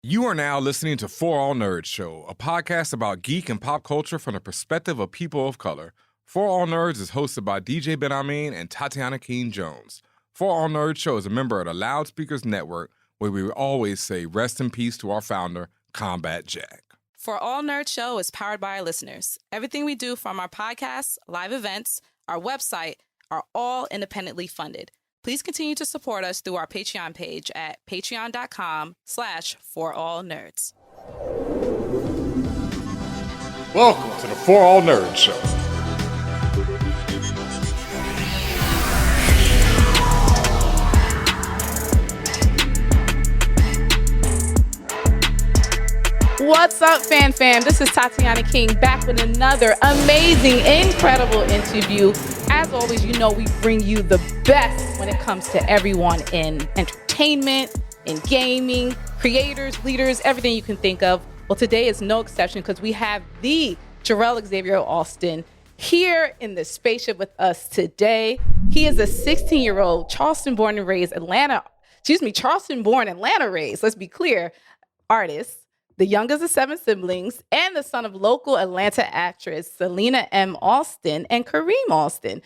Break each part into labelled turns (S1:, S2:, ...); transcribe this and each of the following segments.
S1: You are now listening to For All Nerds Show, a podcast about geek and pop culture from the perspective of people of color. For All Nerds is hosted by DJ Ben Amin and Tatiana King Jones. For All Nerds Show is a member of the Loudspeakers Network, where we always say rest in peace to our founder, Combat Jack.
S2: For All Nerds Show is powered by our listeners. Everything we do, from our podcasts, live events, our website, are all independently funded. Please continue to support us through our Patreon page at patreon.com/forallnerds.
S1: Welcome to the For All Nerds Show.
S3: What's up, fam? This is Tatiana King back with another amazing, incredible interview. As always, you know we bring you the best when it comes to everyone in entertainment, in gaming, creators, leaders, everything you can think of. Well, today is no exception because we have the Jerel Xavier Alston here in the spaceship with us today. He is a 16-year-old Charleston-born, Atlanta raised, let's be clear, artist, the youngest of 7 siblings, and the son of local Atlanta actress Selena M. Alston and Kareem Alston.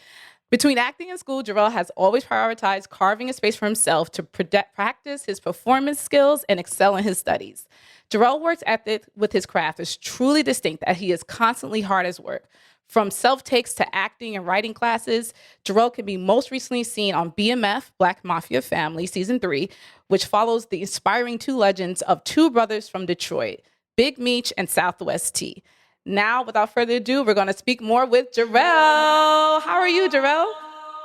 S3: Between acting and school, Jerel has always prioritized carving a space for himself to practice his performance skills and excel in his studies. Jerel's work ethic with his craft is truly distinct, that he is constantly hard at work. From self-takes to acting and writing classes, Jerel can be most recently seen on BMF, Black Mafia Family, Season 3, which follows the inspiring two legends of two brothers from Detroit, Big Meech and Southwest T. Now, without further ado, we're going to speak more with Jerel. How are you, Jerel?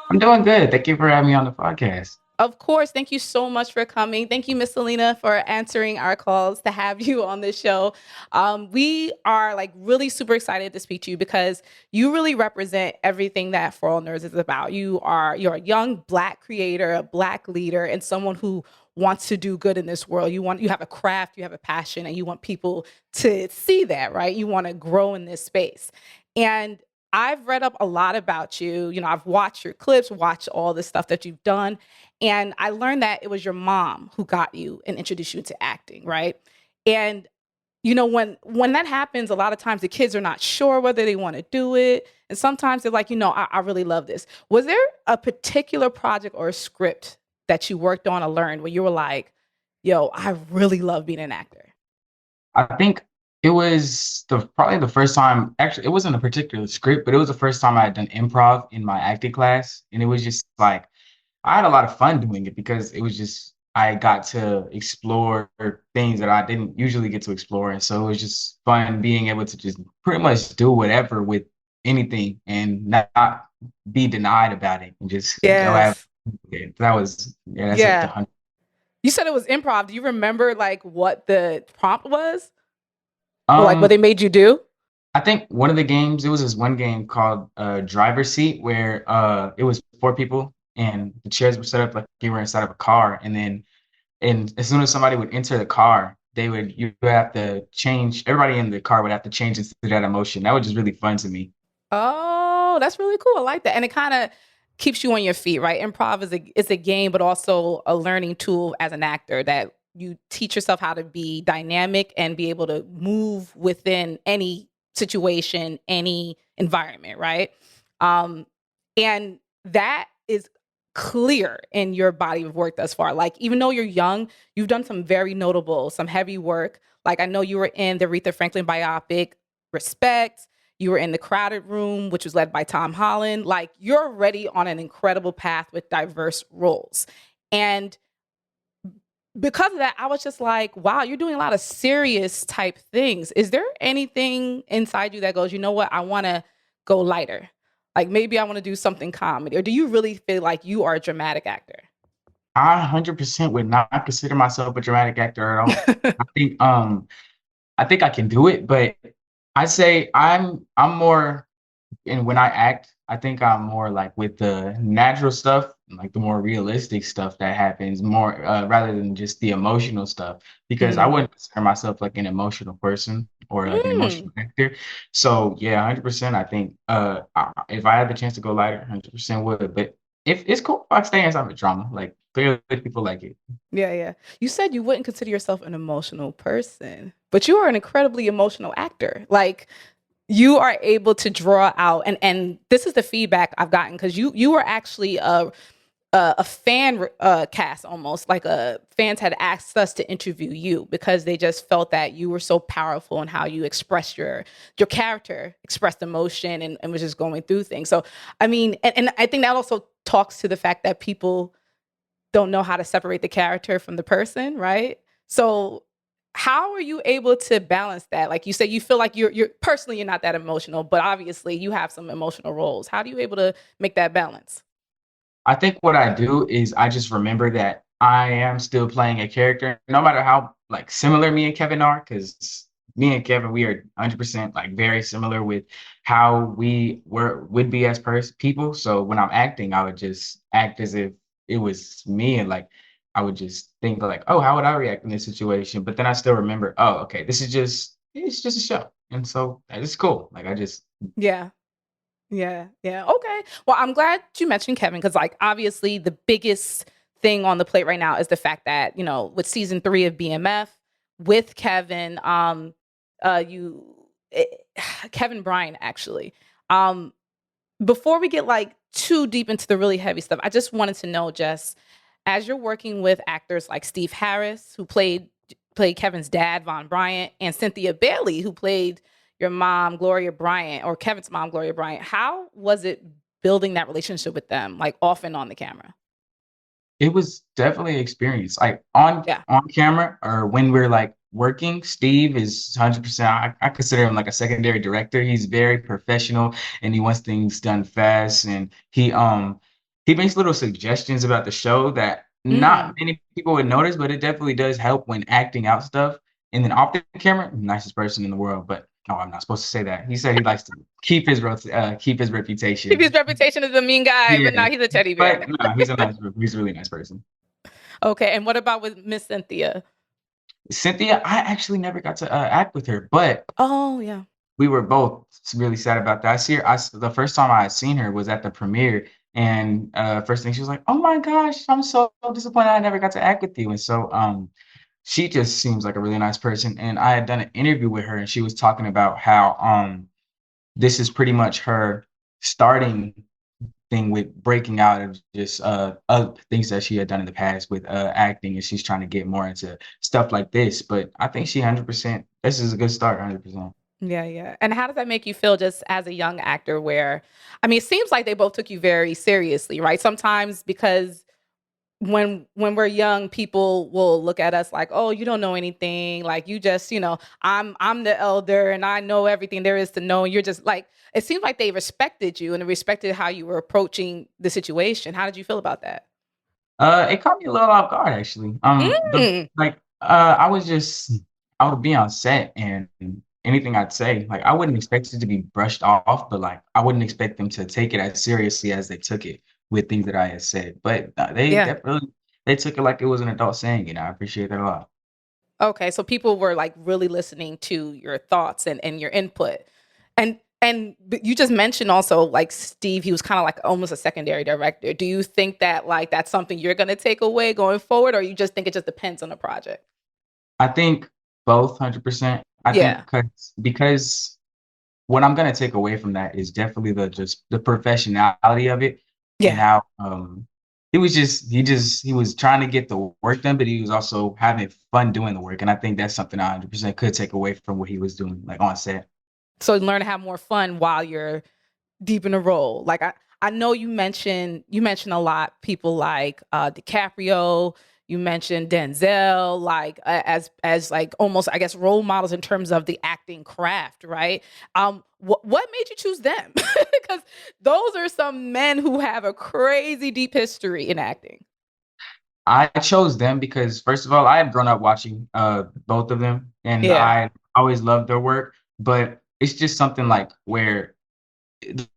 S4: I'm doing good. Thank you for having me on the podcast.
S3: Of course. Thank you so much for coming. Thank you, Miss Selena, for answering our calls to have you on this show. We are really super excited to speak to you because you really represent everything that For All Nerds is about. You're a young Black creator, a Black leader, and someone who wants to do good in this world. You have a craft, you have a passion, and you want people to see that, right? You want to grow in this space. And I've read up a lot about you. I've watched your clips, watched all the stuff that you've done. And I learned that it was your mom who got you and introduced you into acting, right? And, when that happens, a lot of times the kids are not sure whether they want to do it. And sometimes they're like, I really love this. Was there a particular project or a script that you worked on or learned where you were like, yo, I really love being an actor?
S4: I think it was probably the first time. Actually, it wasn't a particular script, but it was the first time I had done improv in my acting class. And it was just like, I had a lot of fun doing it because it was just, I got to explore things that I didn't usually get to explore. And so it was just fun being able to just pretty much do whatever with anything and not be denied about it and just go have it. That's it.
S3: You said it was improv. Do you remember what the prompt was? Or what they made you do?
S4: I think one of the games, it was this one game called Driver's Seat where it was 4 people and the chairs were set up like you were inside of a car. And as soon as somebody would enter the car, you would have to change, everybody in the car would have to change into that emotion. That was just really fun to me.
S3: Oh, that's really cool. I like that. And it kind of keeps you on your feet, right? Improv is a game, but also a learning tool as an actor that you teach yourself how to be dynamic and be able to move within any situation, any environment, right? And that is clear in your body of work thus far. Even though you're young, you've done some very notable, some heavy work. I know you were in the Aretha Franklin biopic, Respect. You were in The Crowded Room, which was led by Tom Holland. You're already on an incredible path with diverse roles. And because of that, I was just like, wow, you're doing a lot of serious type things. Is there anything inside you that goes, you know what, I want to go lighter? Maybe I want to do something comedy. Or do you really feel like you are a dramatic actor?
S4: I 100% would not consider myself a dramatic actor at all. I think I can do it, but I say I'm more, and when I act, I think I'm more with the natural stuff, the more realistic stuff that happens more rather than just the emotional stuff, because I wouldn't consider myself an emotional person or an emotional actor. So yeah, 100%. I think if I had the chance to go lighter, 100% would. But if it's cool if I stay inside of drama, clearly people like it.
S3: Yeah, yeah. You said you wouldn't consider yourself an emotional person, but you are an incredibly emotional actor. Like you are able to draw out, and this is the feedback I've gotten because you were actually a fan cast, almost like fans had asked us to interview you because they just felt that you were so powerful in how you expressed your character, expressed emotion, and was just going through things. So I mean, and I think that also talks to the fact that people don't know how to separate the character from the person, right? So how are you able to balance that? Like you said, you feel like you're personally you're not that emotional, but obviously you have some emotional roles. How do you able to make that balance?
S4: I think what I do is I just remember that I am still playing a character, no matter how like similar me and Kevin are, because me and Kevin, we are 100% like very similar with how we would be as people. So when I'm acting, I would just act as if it was me, and like I would just think like, oh, how would I react in this situation? But then I still remember, oh, okay, this is just it's just a show, and so it's cool. Like I just
S3: Yeah. Yeah, yeah. Okay. Well, I'm glad you mentioned Kevin because, like, obviously, the biggest thing on the plate right now is the fact that with season 3 of BMF with Kevin, you, eh, Kevin Bryan, actually. Um, Before we get like too deep into the really heavy stuff, I just wanted to know, just as you're working with actors like Steve Harris, who played Kevin's dad, Von Bryant, and Cynthia Bailey, who played your mom, Gloria Bryant, or Kevin's mom, Gloria Bryant. How was it building that relationship with them, like off and on the camera?
S4: it was definitely an experience. Like on
S3: Yeah.
S4: on camera or when we're like working, Steve is 100%. I consider him like a secondary director. He's very professional and he wants things done fast. And he makes little suggestions about the show that not
S3: Mm.
S4: many people would notice, but it definitely does help when acting out stuff. And then off the camera, nicest person in the world. But no, I'm not supposed to say that. He said he likes to keep his reputation.
S3: His reputation as a mean guy, but
S4: Yeah,
S3: now he's a teddy bear.
S4: but no, he's a really nice person.
S3: Okay. And what about with Miss Cynthia?
S4: Cynthia, I actually never got to act with her, but
S3: Oh, yeah.
S4: we were both really sad about that. I see her. The first time I had seen her was at the premiere, and first thing she was like, "Oh my gosh, I'm so disappointed I never got to act with you." And so, she just seems like a really nice person. And I had done an interview with her, and she was talking about how this is pretty much her starting thing with breaking out of just other things that she had done in the past with acting, and she's trying to get more into stuff like this. But I think she 100%. This is a good start, 100%.
S3: Yeah, yeah. And how does that make you feel just as a young actor where I mean, it seems like they both took you very seriously, right? Sometimes because when we're young, people will look at us like, "Oh, you don't know anything. Like you just, I'm the elder and I know everything there is to know." And you're just like it seems like they respected you and they respected how you were approaching the situation. How did you feel about that?
S4: It caught me a little off guard actually. The
S3: Mm.
S4: like I would be on set and anything I'd say, like I wouldn't expect it to be brushed off, but like I wouldn't expect them to take it as seriously as they took it with things that I had said. But they
S3: Yeah.
S4: definitely they took it like it was an adult saying, I appreciate that a lot.
S3: Okay, so people were like really listening to your thoughts and your input. And but you just mentioned also like Steve, he was kind of like almost a secondary director. Do you think that like that's something you're going to take away going forward or you just think it just depends on the project?
S4: I think both 100%. I think
S3: Yeah.
S4: because what I'm gonna take away from that is definitely just the professionality of it and
S3: Yeah.
S4: how he was trying to get the work done, but he was also having fun doing the work. And I think that's something I 100% could take away from what he was doing, like on set.
S3: So learn to have more fun while you're deep in a role. Like I know you mentioned a lot people like DiCaprio, you mentioned Denzel, like as like almost I guess role models in terms of the acting craft, right? What made you choose them? Because those are some men who have a crazy deep history in acting.
S4: I chose them because first of all, I had grown up watching both of them and
S3: Yeah,
S4: I always loved their work, but it's just something like where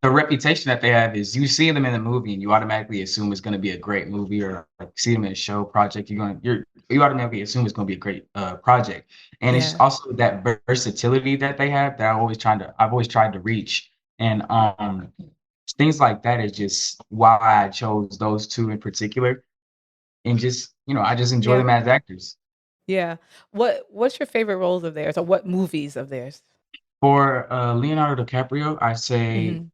S4: the reputation that they have is you see them in the movie and you automatically assume it's going to be a great movie, or like see them in a show project you automatically assume it's going to be a great project. And it's
S3: yeah.
S4: also that versatility that they have that I've always tried to reach. And things like that is just why I chose those two in particular. and just, I just enjoy
S3: Yeah.
S4: them as actors.
S3: Yeah. What's your favorite roles of theirs, or what movies of theirs?
S4: For Leonardo DiCaprio, I say
S3: Mhm.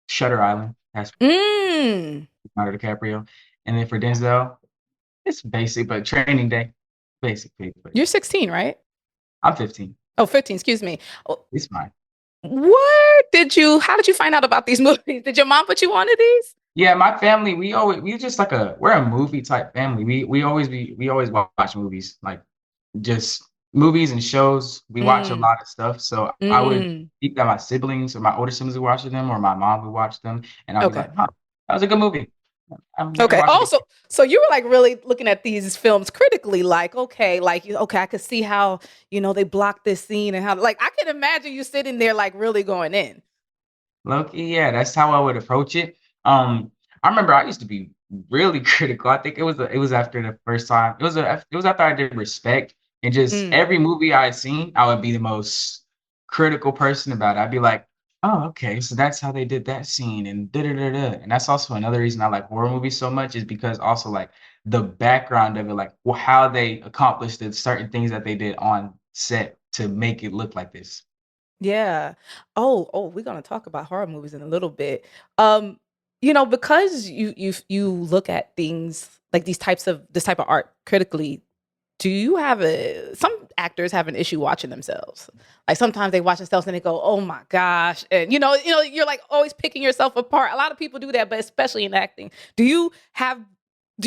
S4: Shutter Island. That's
S3: Mm.
S4: Leonardo DiCaprio. And then for Denzel, it's basic, but Training Day, basically. But
S3: You're 16, right?
S4: I'm 15.
S3: Oh, 15, excuse me. Oh,
S4: It's fine.
S3: how did you find out about these movies? Did your mom put you onto these?
S4: Yeah, my family, we just like we're a movie type family. We always watch movies, like just movies and shows. We watch a
S3: Mm.
S4: lot of stuff. So I would
S3: Mm.
S4: keep that my siblings or my older siblings would watch them, or my mom would watch them, and I'll be
S3: Okay.
S4: like, "Huh, that was a good movie. I'm gonna
S3: Okay.
S4: watch it."
S3: Also, so you were like really looking at these films critically, like, okay, okay, I could see how, they blocked this scene and how, like, I can imagine you sitting there, like, really going in.
S4: Loki, yeah, that's how I would approach it. I remember I used to be really critical. I think it was after the first time. It was after I did Respect, and just
S3: Mm.
S4: every movie I had seen, I would be the most critical person about it. I'd be like, "Oh, okay, so that's how they did that scene," and da da da da. And that's also another reason I like horror movies so much, is because also like the background of it, like how they accomplished the certain things that they did on set to make it look like this.
S3: Yeah. Oh, we're gonna talk about horror movies in a little bit. Because you look at things like this type of art critically, do you have some actors have an issue watching themselves? Like sometimes they watch themselves and they go, "Oh my gosh," and you're like always picking yourself apart. A lot of people do that, but especially in acting. Do you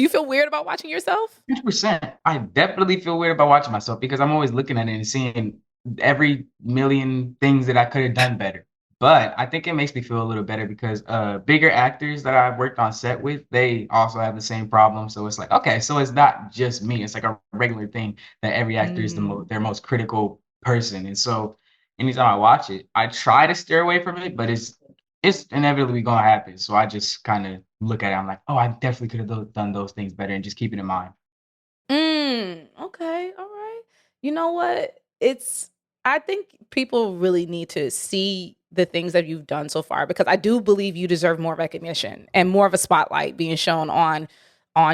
S3: feel weird about watching yourself?
S4: 100%. I definitely feel weird about watching myself because I'm always looking at it and seeing every million things that I could have done better. But I think it makes me feel a little better because bigger actors that I've worked on set with, they also have the same problem. So it's like, okay, so it's not just me. It's like a regular thing that every actor is
S3: Mm.
S4: their most critical person. And so anytime I watch it, I try to steer away from it, but it's inevitably gonna happen. So I just kind of look at it. I'm like, oh, I definitely could have done those things better, and just keep it in mind.
S3: Okay, all right. You know what? I think people really need to see the things that you've done so far, because I do believe you deserve more recognition and more of a spotlight being shown on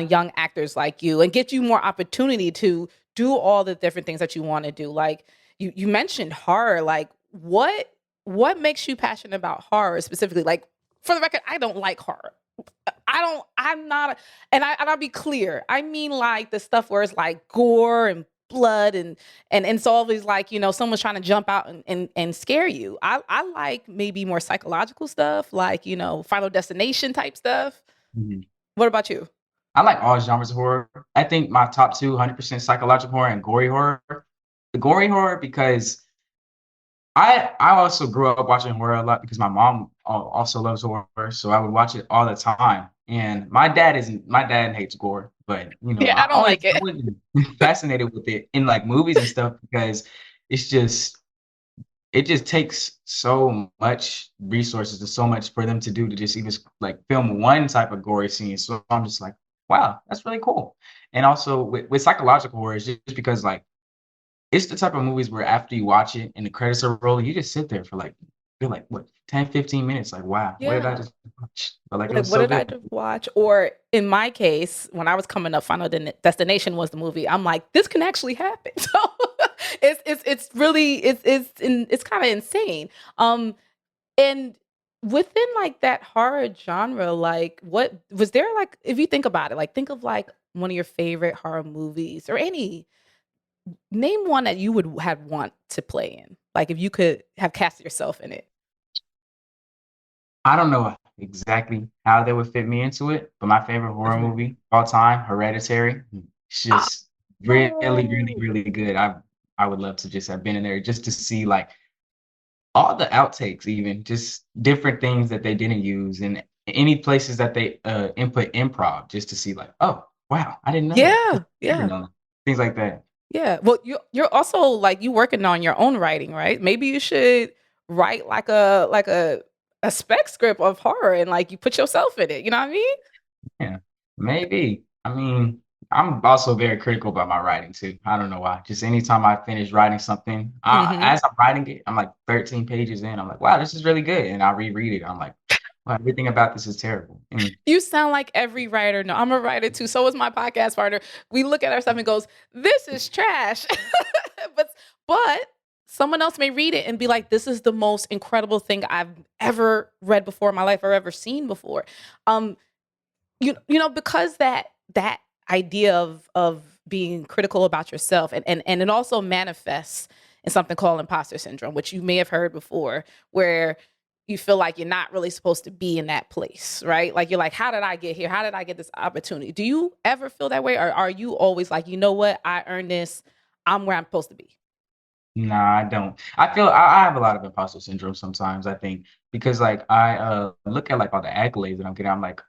S3: young actors like you, and get you more opportunity to do all the different things that you want to do. Like you mentioned horror, like what makes you passionate about horror specifically? Like, for the record, I don't like horror. I'm not, and I'll be clear. I mean, like the stuff where it's like gore and blood, and it's always like, someone's trying to jump out and scare you. I like maybe more psychological stuff, like, Final Destination type stuff.
S4: Mhm.
S3: What about you?
S4: I like all genres of horror. I think my top two, 100% psychological horror and gory horror. The gory horror because I also grew up watching horror a lot because my mom also loves horror, so I would watch it all the time. And my dad hates gore, but
S3: Yeah, I don't like
S4: I
S3: it.
S4: was fascinated with it in like movies and stuff because it's just it just takes so much resources and so much for them to do to just even like film one type of gory scene. So I'm just like, wow, that's really cool. And also with psychological horror, it's just because like it's the type of movies where after you watch it and the credits are rolling, you just sit there for like, you're like, what, 10, 15 minutes? Like, wow, what did I
S3: Yeah.
S4: just watch? But like, it
S3: Like,
S4: was
S3: what
S4: so
S3: did I
S4: good.
S3: just watch? Or in my case, when I was coming up, Final Destination was the movie. I'm like, this can actually happen. So it's really it's kind of insane. And within like that horror genre, like what was there, like, if you think about it, like think of like one of your favorite horror movies, or any, name one that you would have want to play in. Like if you could have cast yourself in it.
S4: I don't know exactly how they would fit me into it, but my favorite horror
S3: Mhm.
S4: movie of all time, Hereditary, it's just really, really,
S3: Oh.
S4: really good. I would love to just have been in there just to see like all the outtakes, even just different things that they didn't use, and any places that they input improv, just to see like, oh wow, I didn't know that.
S3: Yeah,
S4: Never
S3: yeah.
S4: know that. Things like that.
S3: Yeah. Well, you're also like you working on your own writing, right? Maybe you should write like a spec script of horror, and like you put yourself in it. You know what I mean?
S4: Yeah, maybe. I mean, I'm also very critical about my writing too. I don't know why. Just anytime I finish writing something,
S3: Mhm.
S4: as I'm writing it, I'm like 13 pages in. I'm like, wow, this is really good, and I reread it. I'm like, Well, everything about this is terrible. And
S3: You sound like every writer. No, I'm a writer too. So is my podcast partner. We look at our stuff and goes, "This is trash," but someone else may read it and be like, "This is the most incredible thing I've ever read before in my life or ever seen before." Um, because that idea of being critical about yourself and it also manifests in something called imposter syndrome, which you may have heard before, where you feel like you're not really supposed to be in that place, right? Like you're like, how did I get here? How did I get this opportunity? Do you ever feel that way? Or are you always like, you know what? I earned this. I'm where I'm supposed to be.
S4: nah, I don't. I feel I have a lot of imposter syndrome sometimes, I think, because like I look at like all the accolades that I'm getting, I'm like,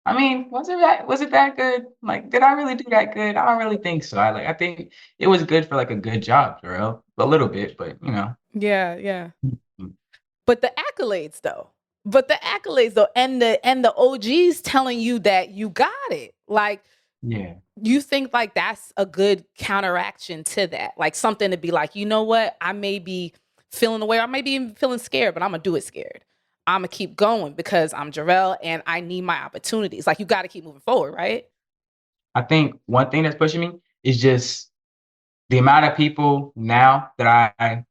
S4: I mean, was it that good? Like, did I really do that good? I don't really think so. I think it was good for like a good job, Jerel. A little bit, but you know.
S3: Yeah, yeah.
S4: Mm,
S3: But the accolades though. And the OGs telling you that you got it. Like,
S4: yeah.
S3: you think like that's a good counteraction to that, like something to be like, you know what, I may be feeling the way, I may be even feeling scared, but I'm gonna do it scared. I'm gonna keep going because I'm Jerel and I need my opportunities. Like, you got to keep moving forward, right?
S4: I think one thing that's pushing me is just the amount of people now that I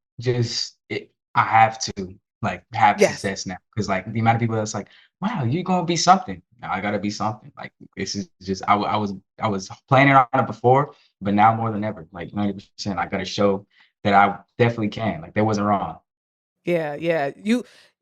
S4: have to like have
S3: Yes.
S4: success now because like the amount of people that's like, wow, you're gonna be something. Now I gotta be something. Like this is just I was planning on it before, but now more than ever, like 90%, I gotta show that I definitely can. Like that wasn't wrong.
S3: Yeah, yeah.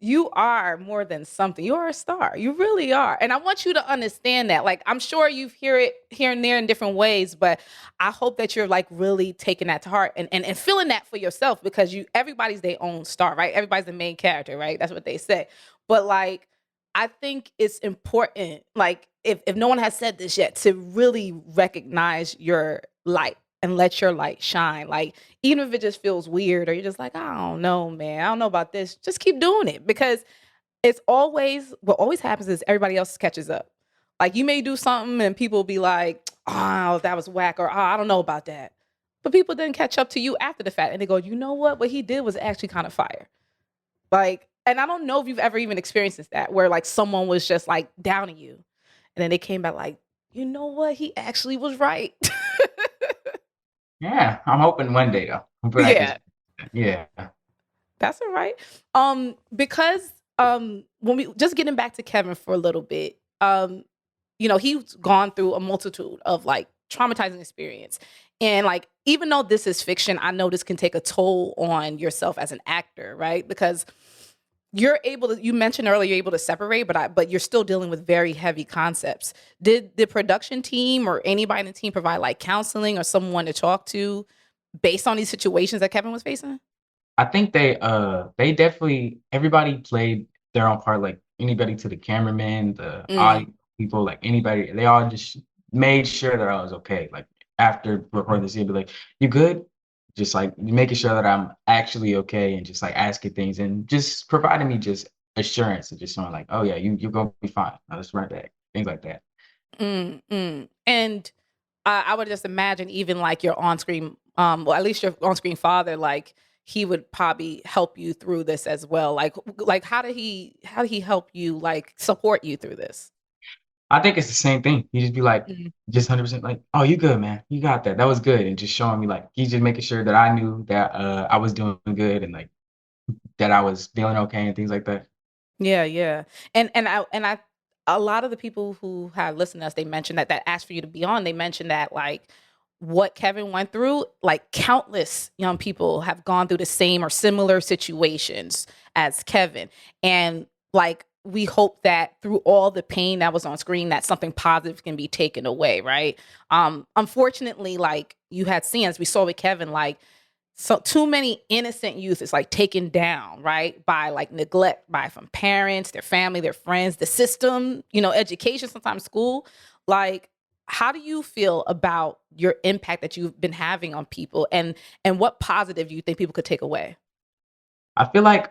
S3: You are more than something. You are a star. You really are. And I want you to understand that. Like, I'm sure you've hear it here and there in different ways, but I hope that you're like really taking that to heart and feeling that for yourself, because everybody's their own star, right? Everybody's the main character, right? That's what they say. But like, I think it's important, like if no one has said this yet, to really recognize your light and let your light shine. Like, even if it just feels weird or you're just like, I don't know, man, I don't know about this, just keep doing it, because it's always what always happens is everybody else catches up. Like, you may do something and people will be like, oh, that was whack, or oh, I don't know about that. But people then catch up to you after the fact and they go, you know what he did was actually kind of fire. Like, and I don't know if you've ever even experienced that, where like someone was just like downing you and then they came back like, you know what, he actually was right.
S4: Yeah, I'm hoping one day though. But I just
S3: Yeah.
S4: yeah.
S3: That's all right. Because when we just getting back to Kevin for a little bit, he's gone through a multitude of like traumatizing experience. And like, even though this is fiction, I know this can take a toll on yourself as an actor, right? Because you're able to, you mentioned earlier, you're able to separate, but you're still dealing with very heavy concepts. Did the production team or anybody in the team provide like counseling or someone to talk to based on these situations that Kevin was facing?
S4: I think they definitely everybody played their own part, like anybody to the cameraman, the
S3: Mm.
S4: audio people, like anybody, they all just made sure that I was okay. Like after recording the scene, be like, you good? Just like making sure that I'm actually okay and just like asking things and just providing me just assurance and just showing like, oh yeah, you're gonna be fine. Now let's run back. Things like that.
S3: And I would just imagine even like your on-screen, well, at least your on-screen father, like he would probably help you through this as well. Like how did he help you, like support you through this?
S4: I think it's the same thing. You just be like,
S3: Mhm.
S4: just 100% like, oh, you good, man. You got that. That was good. And just showing me like, he's just making sure that I knew that I was doing good and like that I was feeling okay and things like that.
S3: Yeah, yeah. And I a lot of the people who have listened to us, they mentioned that asked for you to be on, they mentioned that like what Kevin went through, like countless young people have gone through the same or similar situations as Kevin. And like, we hope that through all the pain that was on screen, that something positive can be taken away, right? Unfortunately, like you had scenes we saw with Kevin, like, so too many innocent youth is like taken down, right? By like neglect, by from parents, their family, their friends, the system, education, sometimes school. Like, how do you feel about your impact that you've been having on people, and what positive do you think people could take away?
S4: I feel like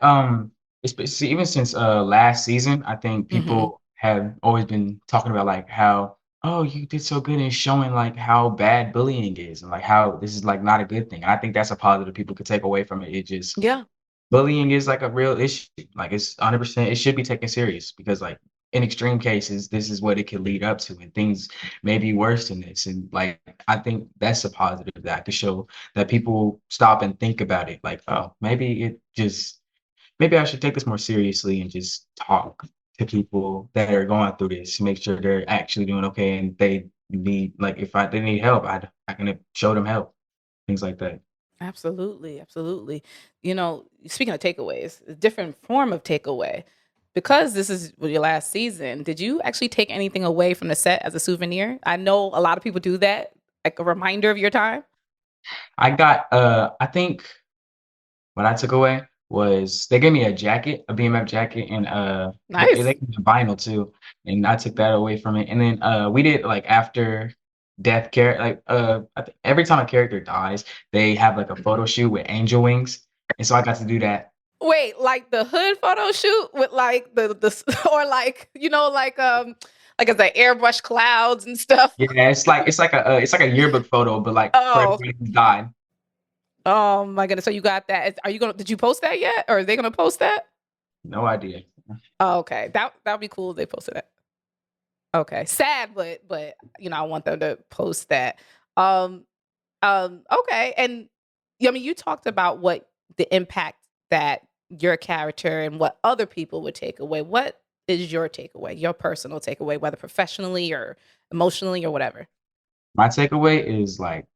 S4: especially even since last season, I think
S3: Hmm.
S4: people have always been talking about like how, oh, you did so good in showing like how bad bullying is and like how this is like not a good thing. And I think that's a positive people could take away from it. It just
S3: Yeah.
S4: bullying is like a real issue. Like it's 100%. It should be taken serious because like in extreme cases, this is what it could lead up to, and things may be worse than this. And like I think that's a positive that could show that people stop and think about it. Like, oh, maybe I should take this more seriously and just talk to people that are going through this, make sure they're actually doing okay, and they need like if they need help, I can show them help, things like that.
S3: Absolutely, absolutely. Speaking of takeaways, a different form of takeaway. Because this is your last season, did you actually take anything away from the set as a souvenir? I know a lot of people do that, like a reminder of your time.
S4: I think what I took away was they gave me a jacket, a BMF jacket, and they
S3: Nice.
S4: gave me a vinyl too, and I took that away from it. And then we did like after death care, like every time a character dies, they have like a photo shoot with angel wings, and so I got to do that.
S3: Wait, like the hood photo shoot with like the or like like it's like airbrush clouds and stuff.
S4: Yeah, it's like a yearbook photo, but like for
S3: Oh,
S4: everybody who died.
S3: oh my goodness! So you got that? Are you gonna? Did you post that yet? Or are they gonna post that?
S4: No idea.
S3: Oh, okay, that'd be cool if they posted that. Okay, sad, but I want them to post that. Um, okay, and I mean, you talked about what the impact that your character and what other people would take away. What is your takeaway, your personal takeaway, whether professionally or emotionally or whatever?
S4: My takeaway is like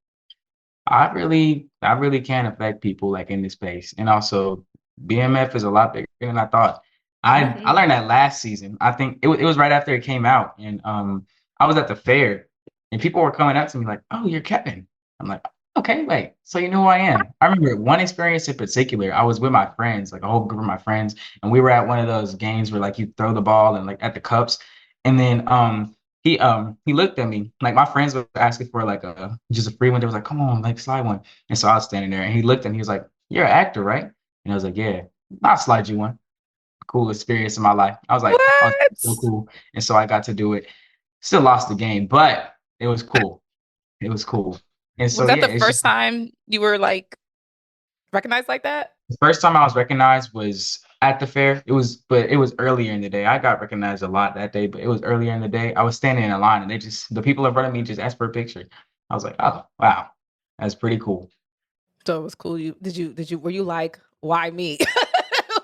S4: I really can affect people like in this space. And also BMF is a lot bigger than I thought. I
S3: Hmm.
S4: learned that last season. I think it was right after it came out. And I was at the fair and people were coming up to me like, "Oh, you're Kevin." I'm like, "Okay, wait. So you know who I am." I remember one experience in particular. I was with my friends, like a whole group of my friends, and we were at one of those games where like you throw the ball and like at the cups. And then he looked at me like my friends were asking for like a just a free one. They was like, "Come on, like slide one." And so I was standing there, and he looked at me. He was like, "You're an actor, right?" And I was like, "Yeah, I'll slide you one." Cool experience in my life. I was
S3: What?
S4: so cool, and so I got to do it. Still lost the game, but it was cool. It was cool. And
S3: Was
S4: so
S3: that
S4: yeah,
S3: the
S4: it's just
S3: first time you were like recognized like that?
S4: the first time I was recognized was at the fair. But it was earlier in the day. I got recognized a lot that day, but it was earlier in the day. I was standing in a line, and the people in front of me just asked for a picture. I was like, "Oh, wow, that's pretty cool."
S3: So it was cool. Were you like, why me?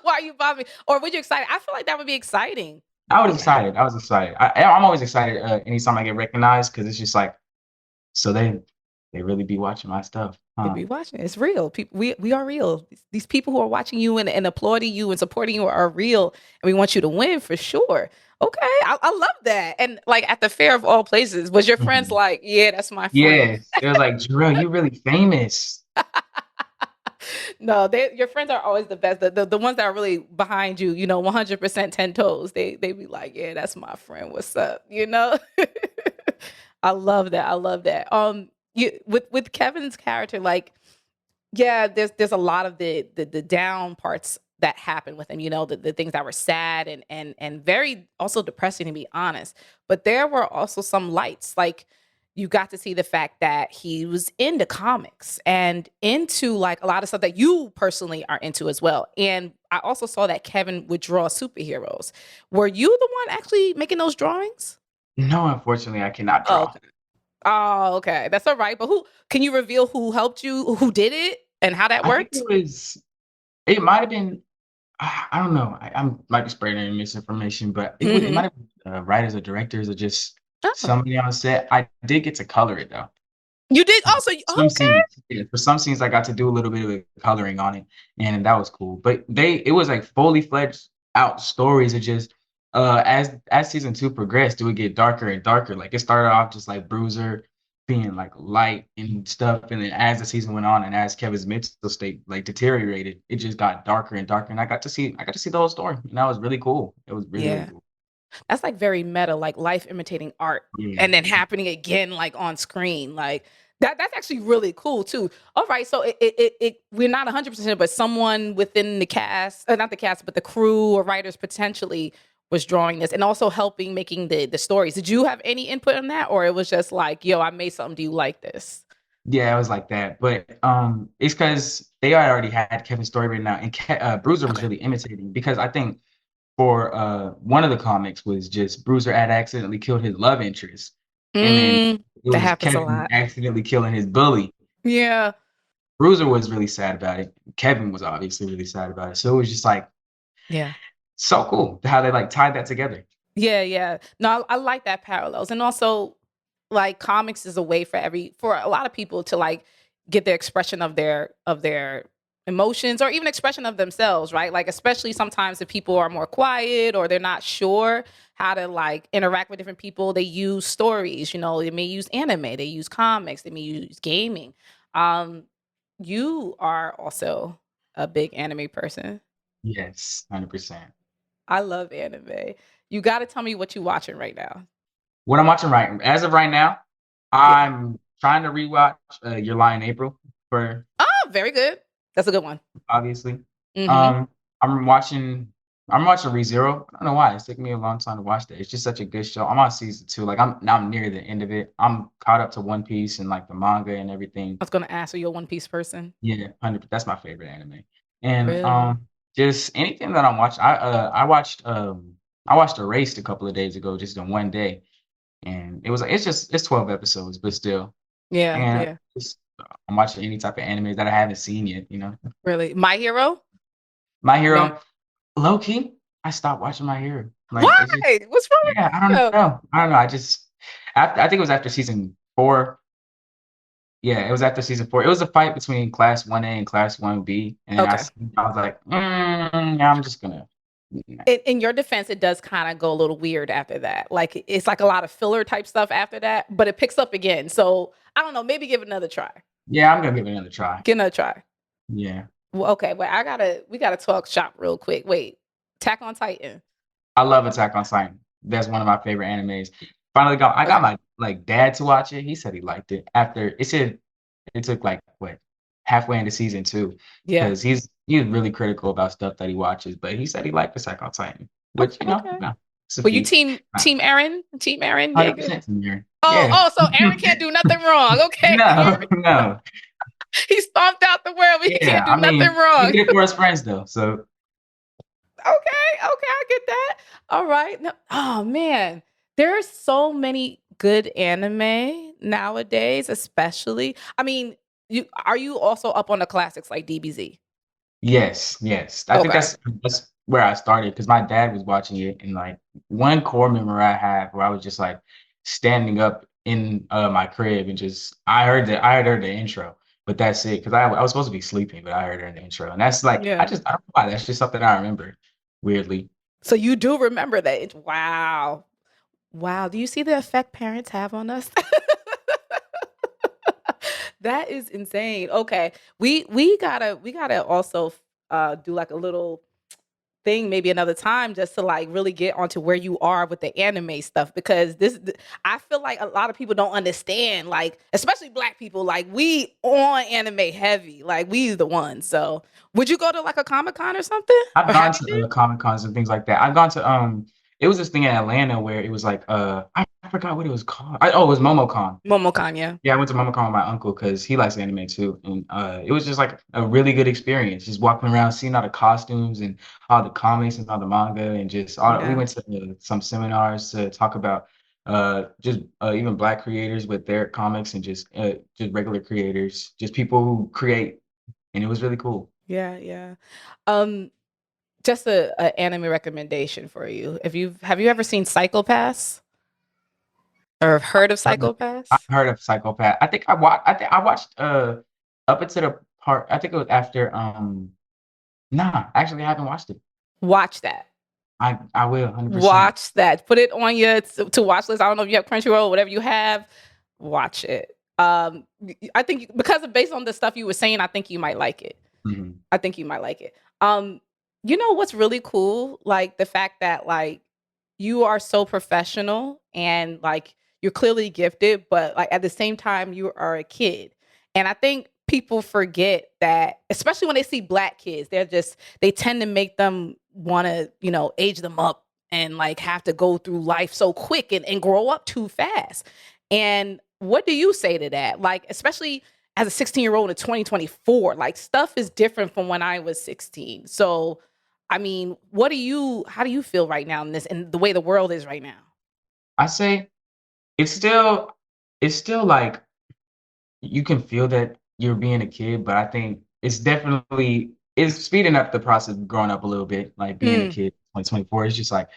S3: Why you bought me? Or were you excited? I feel like that would be exciting.
S4: I was excited. I was excited. I'm always excited anytime I get recognized because it's just like, so they really be watching my stuff,
S3: They
S4: huh?
S3: be watching. It's real. People, we are real. These people who are watching you and applauding you and supporting you are real, and we want you to win for sure. Okay, I love that. And like at the fair of all places, was your friends
S4: Mhm.
S3: like, yeah, that's my friend?
S4: Yes, it was like, Jerel, you really famous.
S3: No, your friends are always the best. The ones that are really behind you, 100% 10 toes. They be like, yeah, that's my friend. What's up? I love that. I love that. With Kevin's character, like, yeah, there's a lot of the down parts that happen with him, the things that were sad and very also depressing, to be honest. But there were also some lights. Like you got to see the fact that he was into comics and into like a lot of stuff that you personally are into as well. And I also saw that Kevin would draw superheroes. Were you the one actually making those drawings?
S4: No, unfortunately, I cannot
S3: Oh,
S4: draw.
S3: okay. Oh, okay. That's all right. But who can you reveal who helped you, who did it, and how that
S4: I think
S3: worked?
S4: it might have been, I don't know. I might be spreading misinformation, but it
S3: Hmm.
S4: might have been writers or directors or just
S3: Oh,
S4: somebody on set. I did get to color it though.
S3: you did also.
S4: Some
S3: Okay.
S4: scenes, yeah, for some scenes, I got to do a little bit of coloring on it, and that was cool. But it was like fully fledged out stories. It just, as season two progressed, it would get darker and darker. Like it started off just like Bruiser being like light and stuff, and then as the season went on, and as Kevin's mental state like deteriorated, it just got darker and darker. And I got to see the whole story, and that was really cool. It was really really
S3: Yeah.
S4: cool.
S3: That's like very meta, like life imitating art
S4: Yeah.
S3: and then happening again like on screen. Like that's actually really cool too. All right, so we're not 100%, but someone within the cast, not the cast, but the crew or writers potentially was drawing this and also helping making the stories. Did you have any input on that, or it was just like, yo, I made something. Do you like this?
S4: Yeah, it was like that. But it's because they had already had Kevin's story written out, and Bruiser was
S3: Okay.
S4: really imitating, because I think for one of the comics was just Bruiser had accidentally killed his love interest, and then it
S3: That
S4: was
S3: happens a
S4: Kevin
S3: lot.
S4: accidentally killing his bully.
S3: Yeah.
S4: Bruiser was really sad about it. Kevin was obviously really sad about it. So it was just like
S3: Yeah.
S4: so cool how they like tied that together.
S3: Yeah, yeah. No, I like that parallels. And also like comics is a way for a lot of people to like get their expression of their emotions or even expression of themselves, right? Like especially sometimes if people are more quiet or they're not sure how to like interact with different people, they use stories, you know, they may use anime, they use comics, they may use gaming. Um you are also a big anime person.
S4: Yes, 100%.
S3: I love anime. You got to tell me what you're watching right now.
S4: What I'm watching as of right now,
S3: Yeah.
S4: I'm trying to rewatch Your Lie in April, for
S3: Oh, very good. That's a good one.
S4: obviously.
S3: Mm-hmm.
S4: Um, I'm watching ReZero. I don't know why it's taking me a long time to watch that. It's just such a good show. I'm on season 2. Like I'm near the end of it. I'm caught up to One Piece and like the manga and everything.
S3: I was gonna ask, are you a One Piece person?
S4: Yeah, 100. That's my favorite anime. And
S3: Really?
S4: just anything that I'm watching. I watched Erased a couple of days ago, just in one day, and it's 12 episodes, but still.
S3: Yeah,
S4: And
S3: yeah.
S4: I'm watching any type of anime that I haven't seen yet.
S3: Really? My Hero?
S4: My
S3: No.
S4: Hero, low key, I stopped watching My Hero. Like
S3: Why?
S4: it's just,
S3: What's wrong with
S4: yeah, I
S3: My
S4: don't
S3: Hero?
S4: know. I don't know. I think it was after season 4. Yeah, it was after season 4. It was a fight between Class 1A and Class 1B, and
S3: Okay.
S4: I was like, yeah, I'm just gonna.
S3: In your defense, it does kind of go a little weird after that. Like it's like a lot of filler type stuff after that, but it picks up again. So I don't know. Maybe give it another try.
S4: Yeah, I'm gonna give it another try.
S3: Give it another try.
S4: Yeah,
S3: Well, okay. Wait, we gotta talk shop real quick. Wait, Attack on Titan.
S4: I love Attack on Titan. That's one of my favorite animes. I got
S3: Okay.
S4: my like dad to watch it. He said he liked it. After it said it took like what, halfway into season 2,
S3: Yeah.
S4: because he's really critical about stuff that he watches. But he said he liked Attack on Titan, which
S3: Okay. Okay.
S4: it's a
S3: Were you
S4: feat.
S3: team Aaron? Team Aaron? Yeah, good.
S4: 100% Samir.
S3: Oh,
S4: Yeah.
S3: so Aaron can't do nothing wrong. Okay.
S4: No, no.
S3: He stomped out the world, but he
S4: Yeah,
S3: can't do
S4: I
S3: nothing
S4: mean, he
S3: wrong.
S4: did it for his friends though. So
S3: Okay, I get that. All right. No, oh man, there are so many good anime nowadays, especially. I mean, are you also up on the classics like DBZ?
S4: yes, yes. I think
S3: Okay.
S4: that's where I started, because my dad was watching it, and like one core memory I have where I was just like standing up in my crib and just I had heard the intro, but that's it, because I was supposed to be sleeping, but I heard her in the intro, and that's like
S3: Yeah.
S4: I don't know why, that's just something I remember weirdly.
S3: So you do remember that? Wow. Wow. Do you see the effect parents have on us? That is insane. Okay. We gotta also do like a little thing maybe another time just to like really get onto where you are with the anime stuff, because I feel like a lot of people don't understand, like especially black people, like we on anime heavy, like we the ones. So would you go to like a Comic-Con or something,
S4: I've
S3: or
S4: gone
S3: have you
S4: to
S3: been?
S4: Comic Cons and things like that. I've gone to it was this thing in Atlanta where it was like I forgot what it was called. It was MomoCon.
S3: Momocon, yeah.
S4: Yeah, I went to MomoCon with my uncle because he likes anime too, and it was just like a really good experience, just walking around, seeing all the costumes and all the comics and all the manga, and just all. We
S3: Yeah.
S4: went to some seminars to talk about just even Black creators with their comics, and just regular creators, just people who create, and it was really cool.
S3: Yeah, yeah. Um, just a anime recommendation for you. Have you ever seen Psychopaths or heard of
S4: I've
S3: Psychopaths?
S4: heard of Psychopath. I think I watched up until the part. I think it was after nah, actually I haven't watched it.
S3: Watch that.
S4: I will 100%.
S3: Watch that. Put it on your to watch list. I don't know if you have Crunchyroll, whatever you have. Watch it. I think because of based on the stuff you were saying, I think you might like it.
S4: Mhm.
S3: I think you might like it. You know what's really cool? Like the fact that like you are so professional and like you're clearly gifted, but like at the same time you are a kid. And I think people forget that, especially when they see black kids, they tend to make them want to, age them up and like have to go through life so quick and grow up too fast. And what do you say to that? Like, especially as a 16-year-old in 2024. Like stuff is different from when I was 16. So, I mean, how do you feel right now in this and the way the world is right now?
S4: I say it's still like you can feel that you're being a kid, but I think it's speeding up the process of growing up a little bit. Like being a
S3: Mm,
S4: kid, 2024, it's just like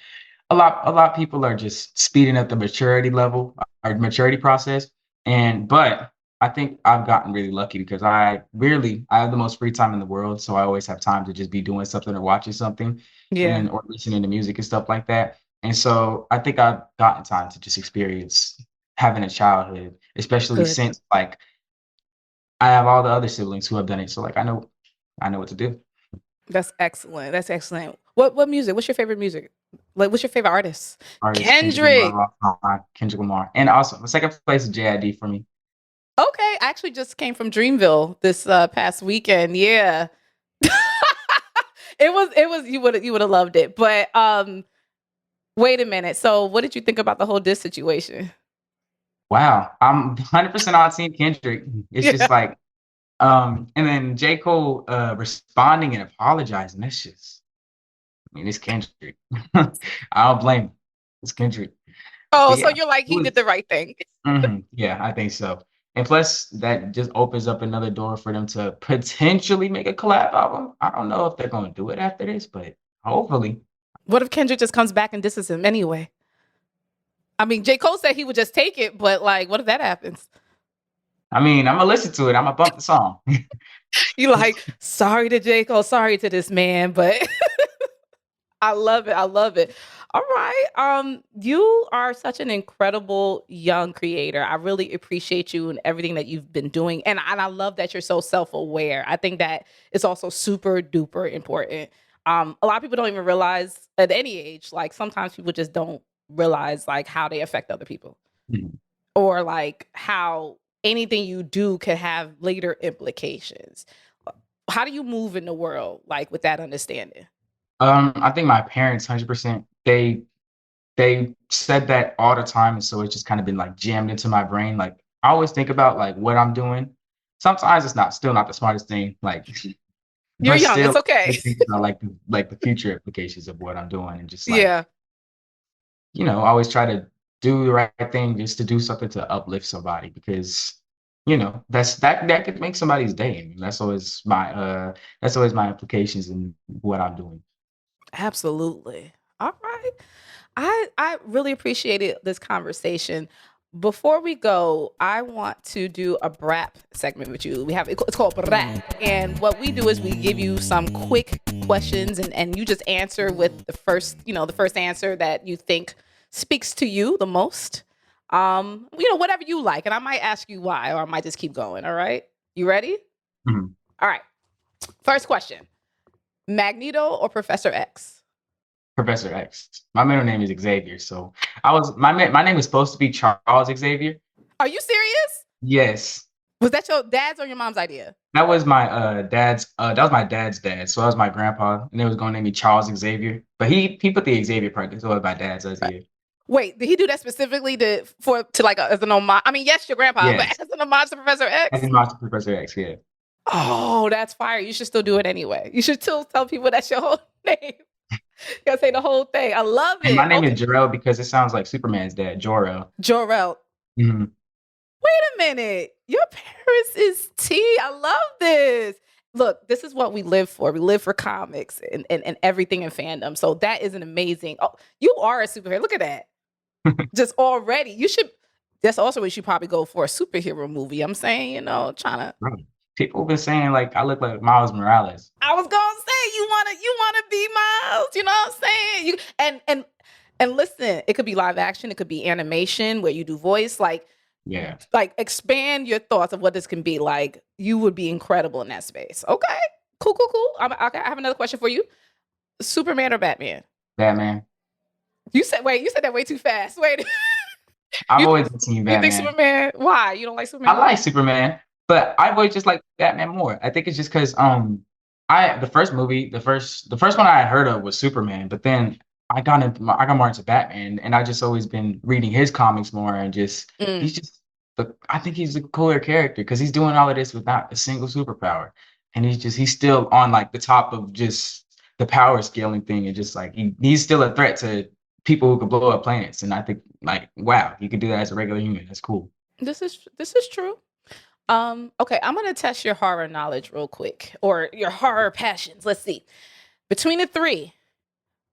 S4: a lot of people are just speeding up the maturity level or maturity process. But I think I've gotten really lucky because I have the most free time in the world, so I always have time to just be doing something or watching something
S3: yeah,
S4: and or listening to music and stuff like that. And so I think I've gotten time to just experience having a childhood, especially
S3: good.
S4: since like I have all the other siblings who have done it. So like I know what to do.
S3: That's excellent. That's excellent. What music? What's your favorite music? Like, what's your favorite artist?
S4: Artist
S3: Kendrick.
S4: Kendrick Lamar. And also the second place is JID for me.
S3: Okay, I actually just came from Dreamville this past weekend. Yeah. It was you would have loved it. But wait a minute. So what did you think about the whole diss situation?
S4: Wow. I'm 100% on Team Kendrick. It's
S3: Yeah.
S4: just like and then J. Cole responding and apologizing. That's just I mean it's Kendrick. I don't blame him. It's Kendrick.
S3: Oh,
S4: But
S3: so
S4: yeah,
S3: you're like
S4: it
S3: he
S4: was
S3: did the right thing.
S4: yeah, I think so. And plus, that just opens up another door for them to potentially make a collab album. I don't know if they're going to do it after this, but hopefully.
S3: What if Kendrick just comes back and disses him anyway? I mean, J. Cole said he would just take it, but like, what if that happens?
S4: I mean, I'm gonna listen to it. I'm gonna bump the song.
S3: You like, sorry to J. Cole, sorry to this man, but I love it. I love it. All right. You are such an incredible young creator. I really appreciate you and everything that you've been doing. And I love that you're so self-aware. I think that it's also super duper important. A lot of people don't even realize at any age, like sometimes people just don't realize like how they affect other people
S4: Mhm.
S3: or like how anything you do could have later implications. How do you move in the world like with that understanding?
S4: I think my parents, 100%, they said that all the time, and so it's just kind of been like jammed into my brain. Like I always think about like what I'm doing. Sometimes it's not still not the smartest thing, like,
S3: You're
S4: but
S3: young.
S4: still
S3: It's okay.
S4: I think about like the future implications of what I'm doing, and just like
S3: Yeah.
S4: I always try to do the right thing just to do something to uplift somebody because that could make somebody's day. And that's always my implications in what I'm doing.
S3: Absolutely. All right. I really appreciated this conversation. Before we go, I want to do a brap segment with you. It's called brap, and what we do is we give you some quick questions, and you just answer with the first answer that you think speaks to you the most. Whatever you like, and I might ask you why, or I might just keep going. All right, you ready?
S4: Mhm.
S3: All right. First question: Magneto or Professor X?
S4: Professor X. My middle name is Xavier, so my name was supposed to be Charles Xavier.
S3: Are you serious?
S4: Yes.
S3: Was that your dad's or your mom's idea?
S4: That was my that was my dad's dad. So that was my grandpa, and they was going to name me Charles Xavier. But he put the Xavier part, so it was my dad's
S3: Right.
S4: Xavier.
S3: Wait, did he do that specifically as an homage? I mean, yes, your grandpa, but
S4: Yes.
S3: as an homage to Professor
S4: I
S3: X?
S4: did Master Professor X, yeah.
S3: Oh, that's fire. You should still do it anyway. You should still tell people that's your whole name. You gotta say the whole thing. I love
S4: And my
S3: it.
S4: name
S3: Okay.
S4: is Jerel because it sounds like Superman's dad, Jor-El.
S3: Jorel.
S4: Mhm.
S3: Wait a minute. Your parents is T. I love this. Look, this is what we live for. We live for comics and everything in fandom. So that is an amazing. Oh, you are a superhero. Look at that. Just already. That's also what you should probably go for a superhero movie. I'm saying, trying to.
S4: Right. People have been saying like I look like Miles Morales.
S3: I was gonna say you wanna be Miles. You know what I'm saying? And listen, it could be live action, it could be animation where you do voice,
S4: Yeah.
S3: like expand your thoughts of what this can be. Like you would be incredible in that space. Okay, cool. Okay, I have another question for you: Superman or Batman?
S4: Batman.
S3: You said that way too fast. Wait,
S4: I've
S3: you
S4: always been team
S3: you think
S4: Batman.
S3: Superman? Why you don't like
S4: I
S3: Superman?
S4: like Superman, but I've always just liked Batman more. I think it's just because the first one I had heard of was Superman, but then I got more into Batman, and I just always been reading his comics more, and just
S3: Mm,
S4: he's just I think he's a cooler character because he's doing all of this without a single superpower, and he's still on like the top of just the power scaling thing, and just like he's still a threat to people who could blow up planets. And I think like wow, you could do that as a regular human. That's cool.
S3: This is true. Okay, I'm gonna test your horror knowledge real quick, or your horror passions. Let's see. Between the three,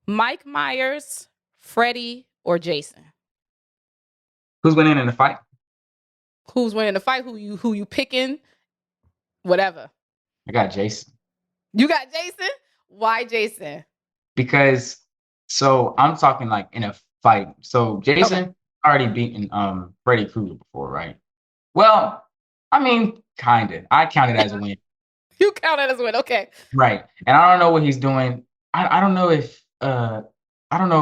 S3: Mike Myers, Freddy, or Jason?
S4: Who's winning in the fight?
S3: Who's winning the fight? Who you picking? Whatever.
S4: I got Jason.
S3: You got Jason? Why Jason?
S4: Because so I'm talking like in a fight. So Jason already beaten Freddy Krueger before, right? Well, I mean, kind of. I count it as a win.
S3: You count it as a win, okay.
S4: Right. And I don't know what he's doing. I don't know if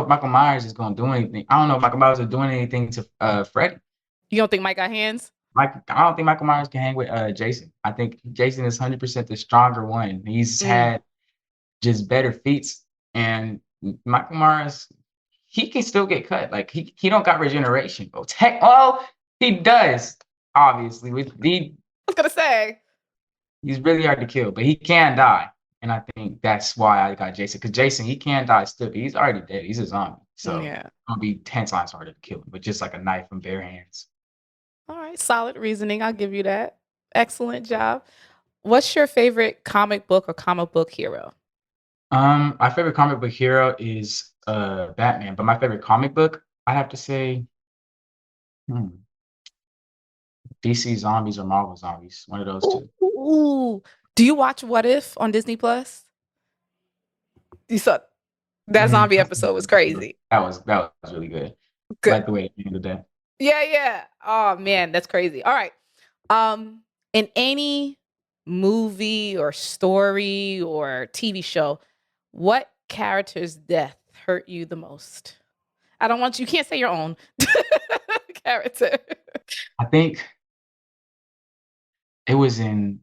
S4: Michael Myers is gonna do anything. I don't know if Michael Myers is doing anything to Freddy.
S3: You don't think Mike got hands?
S4: I don't think Michael Myers can hang with Jason. I think Jason is 100% the stronger one. He's had just better feats, and Michael Myers, he can still get cut. Like he don't got regeneration. He does, obviously.
S3: I was gonna say
S4: he's really hard to kill, but he can die. And I think that's why I got Jason. Because Jason, he can die still, but he's already dead. He's a zombie. So it's gonna be 10 times harder to kill him, with just like a knife from bare hands.
S3: All right, solid reasoning. I'll give you that. Excellent job. What's your favorite comic book or comic book hero?
S4: My favorite comic book hero is Batman, but my favorite comic book, I have to say, DC Zombies or Marvel Zombies. One of those two.
S3: Ooh. Do you watch What If on Disney Plus? You saw that zombie episode was crazy.
S4: That was really good.
S3: Good.
S4: Like the way it ended that.
S3: Yeah. Oh man, that's crazy. All right. In any movie or story or TV show, what character's death hurt you the most? You can't say your own character.
S4: I think it was in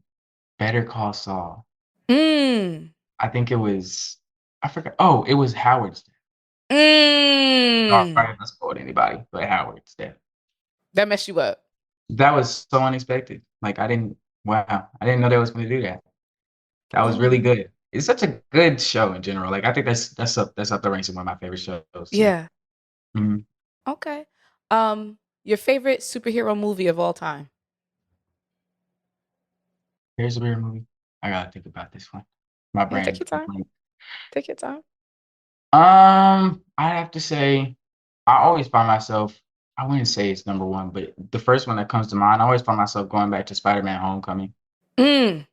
S4: Better Call Saul. I think it was, I forgot. Oh, it was Howard's death. I'm sorry not spoiled anybody, but Howard's death.
S3: That messed you up.
S4: That was so unexpected. Like I didn't know they was going to do that. That was really good. It's such a good show in general. Like I think that's up the ranks of one of my favorite shows. So.
S3: Yeah.
S4: Mm-hmm.
S3: Okay. Your favorite superhero movie of all time?
S4: Here's a weird movie. I gotta think about this one. My brain.
S3: Take your time. Take your time.
S4: I have to say, I always find myself, I wouldn't say it's number one, but the first one that comes to mind, I always find myself going back to Spider-Man Homecoming. It's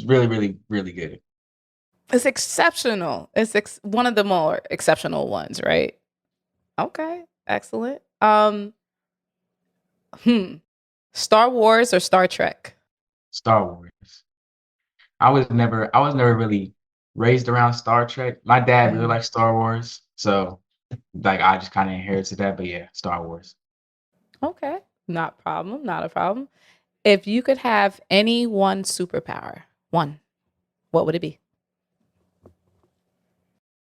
S4: really, really, really good.
S3: It's exceptional. It's one of the more exceptional ones, right? Okay, excellent. Star Wars or Star Trek?
S4: Star Wars. I was never really raised around Star Trek. My dad really likes Star Wars, so like I just kind of inherited that. But yeah, Star Wars.
S3: Okay, not a problem. If you could have any one superpower, what would it be?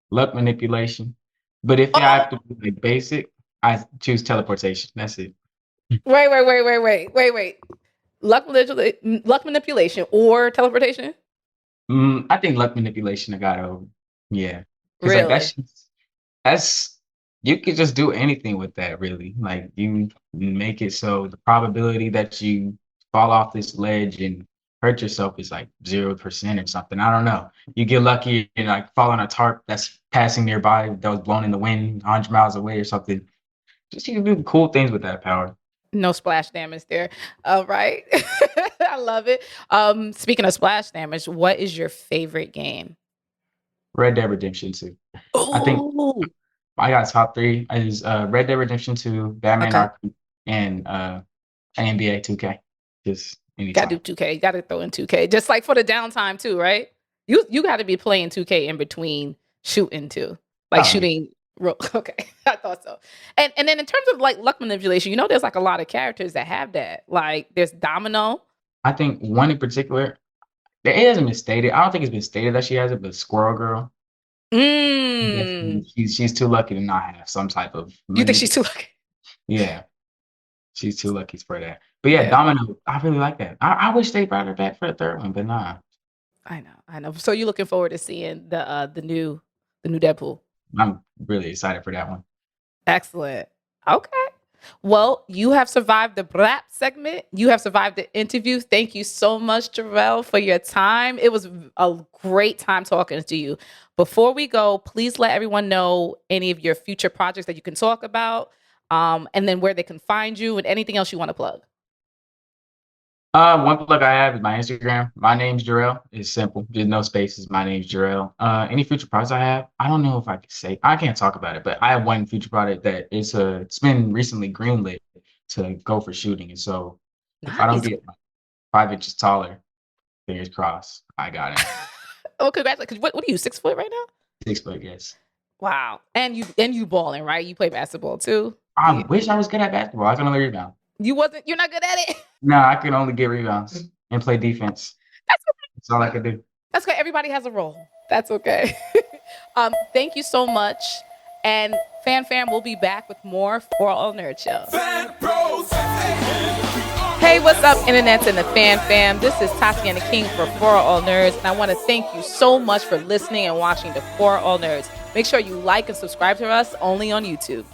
S4: Luck manipulation. But if I have to be like basic, I choose teleportation. That's it.
S3: Wait. Luck manipulation or teleportation?
S4: I think luck manipulation I got over. Yeah.
S3: Really?
S4: Like that's you could just do anything with that, really. Like you make it so the probability that you fall off this ledge and hurt yourself is like 0% or something. I don't know. You get lucky and like fall on a tarp that's passing nearby that was blown in the wind 100 miles away or something. Just you can do cool things with that power.
S3: No splash damage there. All right. I love it. Speaking of splash damage, what is your favorite game?
S4: Red Dead Redemption 2. I think I got top 3 is Red Dead Redemption 2, Batman Arkham, and NBA 2K. Just anytime.
S3: Gotta do 2K. Gotta throw in 2K. Just like for the downtime too, right? You gotta be playing 2K in between shooting too. Like shooting. Okay, I thought so. And then in terms of like luck manipulation, there's like a lot of characters that have that. Like there's Domino.
S4: I think one in particular, it hasn't been stated. I don't think it's been stated that she has it, but Squirrel Girl. She's too lucky to not have some type of.
S3: You think she's too lucky?
S4: Yeah. She's too lucky for that. But yeah, Domino, I really like that. I wish they brought her back for the third one, but nah.
S3: I know. So you're looking forward to seeing the new Deadpool.
S4: I'm really excited for that one.
S3: Excellent. Okay. Well, you have survived the BRAP segment. You have survived the interview. Thank you so much, Jerel, for your time. It was a great time talking to you. Before we go, please let everyone know any of your future projects that you can talk about, and then where they can find you and anything else you want to plug.
S4: One plug I have is my Instagram. My name's Jerel. It's simple. There's no spaces. My name's Jerel. Any future projects I have, I don't know if I can say. I can't talk about it, but I have one future project that it's been recently greenlit to go for shooting. And so if I don't get 5 inches taller, fingers crossed, I got it.
S3: Oh, congratulations! What are you, 6 foot right now?
S4: 6 foot, yes.
S3: Wow. And you balling, right? You play basketball too?
S4: I wish I was good at basketball. I can only rebound.
S3: You're not good at it?
S4: No, I can only get rebounds and play defense. That's all I can do.
S3: That's okay. Everybody has a role. That's okay. Thank you so much. And fam, we'll be back with more For All Nerds Show. Hey, what's up, internets and the fam? This is Tatiana King for All Nerds, and I want to thank you so much for listening and watching the For All Nerds. Make sure you like and subscribe to us only on YouTube.